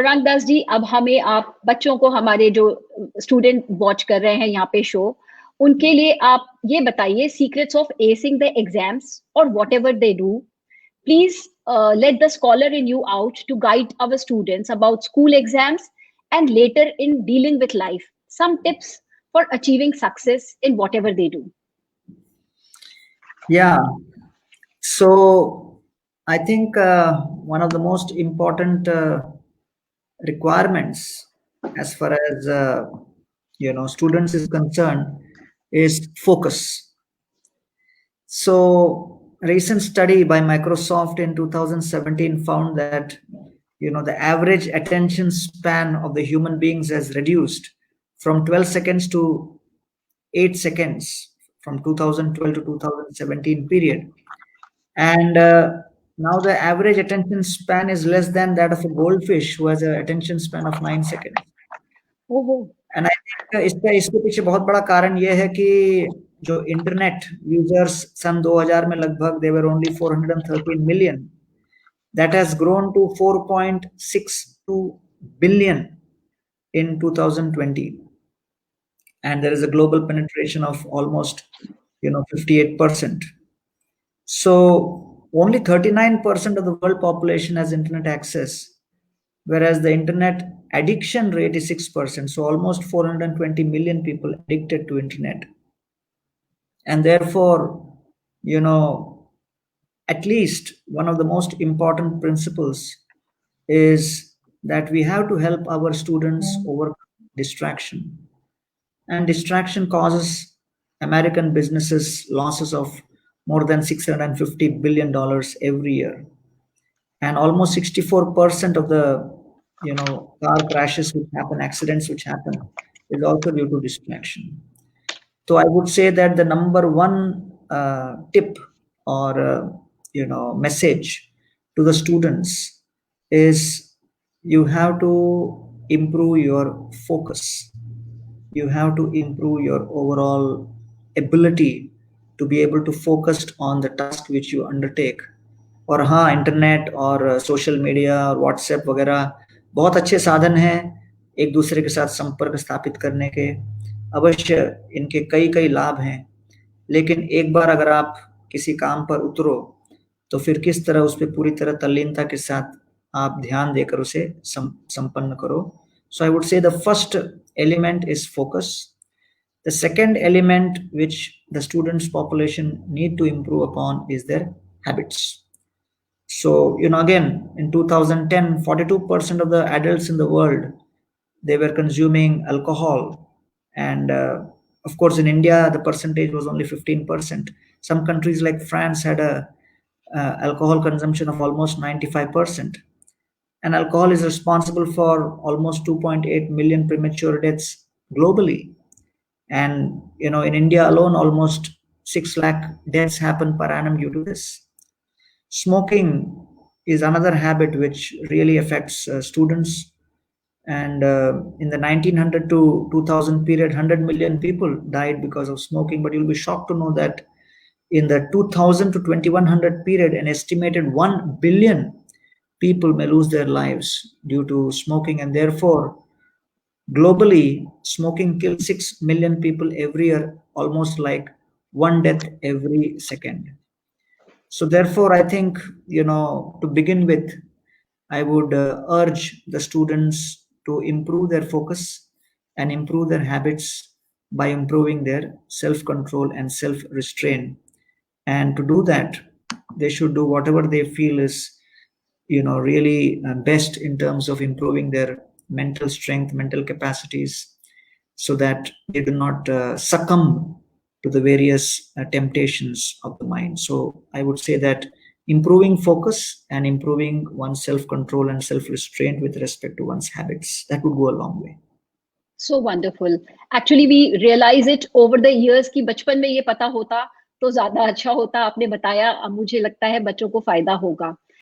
रामदास जी, अब हमें आप बच्चों को, हमारे जो स्टूडेंट वॉच कर रहे हैं यहाँ पे शो, उनके लिए आप ये बताइए सीक्रेट्स ऑफ एसिंग द एग्जाम्स और what ever they do. Please let the scholar in you out to guide our students about school exams and later in dealing with life. Some tips for achieving success in whatever they do. Yeah. So I think one of the most important requirements as far as students is concerned is focus. So recent study by Microsoft in 2017 found that the average attention span of the human beings has reduced from 12 seconds to 8 seconds from 2012 to 2017 period. And now the average attention span is less than that of a goldfish who has an attention span of 9 seconds. And I think इसके पीछे बहुत बड़ा कारण ये है कि जो internet users सन 2000 में लगभग they were only 413 million. That has grown to 4.62 billion in 2020. And there is a global penetration of almost 58%. So only 39% of the world population has internet access, whereas the internet addiction rate is 6%. So almost 420 million people addicted to internet. And therefore, at least one of the most important principles is that we have to help our students overcome distraction. And distraction causes American businesses losses of more than $650 billion every year. And almost 64% of the car crashes which happen, accidents which happen, is also due to distraction. So I would say that the number one tip or message to the students is you have to improve your focus. You have to improve your overall ability to be able to focus on the task which you undertake. और हाँ, internet और social media और WhatsApp वगैरह बहुत अच्छे साधन हैं एक दूसरे के साथ संपर्क स्थापित करने के. अवश्य इनके कई कई लाभ हैं, लेकिन एक बार अगर आप किसी काम पर उतरो तो फिर किस तरह उस पर पूरी तरह तल्लीनता के साथ आप ध्यान देकर उसे संपन्न करो. So I would say the first element is focus. The second element which the students population need to improve upon is their habits. So again in 2010 42% of the adults in the world, they were consuming alcohol, and of course in India the percentage was only 15%. Some countries like France had a alcohol consumption of almost 95%. And alcohol is responsible for almost 2.8 million premature deaths globally. And in India alone, almost 6 lakh deaths happen per annum due to this. Smoking is another habit which really affects students. And in the 1900 to 2000 period, 100 million people died because of smoking. But you'll be shocked to know that in the 2000 to 2100 period, an estimated 1 billion people may lose their lives due to smoking. And therefore, globally, smoking kills 6 million people every year, almost like one death every second. So therefore, I think, to begin with, I would urge the students to improve their focus and improve their habits by improving their self-control and self-restraint. And to do that, they should do whatever they feel is really best in terms of improving their mental strength, mental capacities, so that they do not succumb to the various temptations of the mind. So I would say that improving focus and improving one's self-control and self-restraint with respect to one's habits, that would go a long way. So wonderful. Actually, we realize it over the years कि बचपन में ये पता होता तो ज्यादा अच्छा होता. आपने बताया, अब मुझे लगता है बच्चों को फायदा होगा.